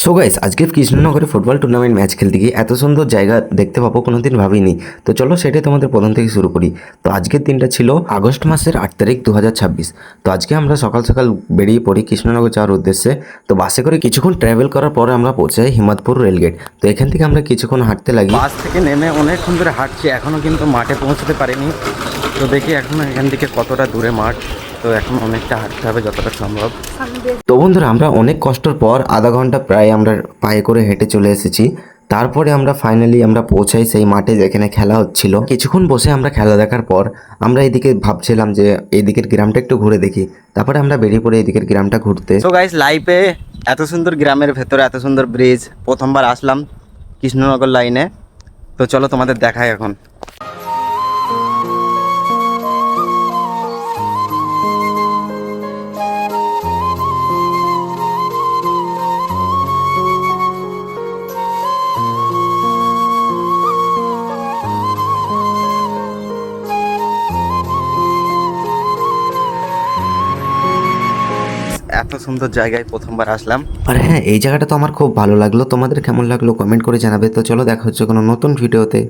So guys আজকে কৃষ্ণনগরে football tournament match খেলতে গিয়ে এত সুন্দর জায়গা দেখতে পাবো কোনোদিন ভাবিনি। তো চলো সেটাই তোমাদের প্রথম থেকে শুরু করি। তো আজকের দিনটা ছিল আগস্ট মাসের 8 তারিখ 2026। তো আজকে আমরা সকাল সকাল বেরিয়ে পড়ি কৃষ্ণনগর যাওয়ার উদ্দেশ্যে। তো বাসে করে কিছুক্ষণ ট্রাভেল করার পরে আমরা পৌঁছাই হিমাদপুর রেলগেট। তো এখান থেকে আমরা কিছুক্ষণ হাঁটতে লাগি। বাস থেকে নেমে অনেকক্ষণ ধরে হাঁটছি, এখনও কিন্তু মাঠে পৌঁছতে পারিনি। তো দেখি এখনও এখান থেকে কতটা দূরে মাঠ, তো এখন অনেকটা হাঁটতে হবে যতটা সম্ভব। তো বন্ধুরা আমরা অনেক কষ্টের পর আধা ঘন্টা প্রায় আমরা পায়ে করে হেঁটে চলে এসেছি। তারপরে আমরা ফাইনালি আমরা পৌঁছাই সেই মাঠে যেখানে খেলা হচ্ছিল। কিছুক্ষণ বসে আমরা খেলা দেখার পর আমরা এদিকে ভাবছিলাম যে এদিকের গ্রামটা একটু ঘুরে দেখি। তারপরে আমরা বেরিয়ে পড়ে এদিকের গ্রামটা ঘুরতে। তো গাইস লাইফে এত সুন্দর গ্রামের ভেতরে এত সুন্দর ব্রিজ প্রথমবার আসলাম কৃষ্ণনগর লাইনে। তো চলো তোমাদের দেখাই এখন। এত সুন্দর জায়গায় প্রথমবার আসলাম। আর হ্যাঁ, এই জায়গাটা তো আমার খুব ভালো লাগলো। তোমাদের কেমন লাগলো কমেন্ট করে জানাবে। তো চলো দেখা হচ্ছে কোনো নতুন ভিডিওতে।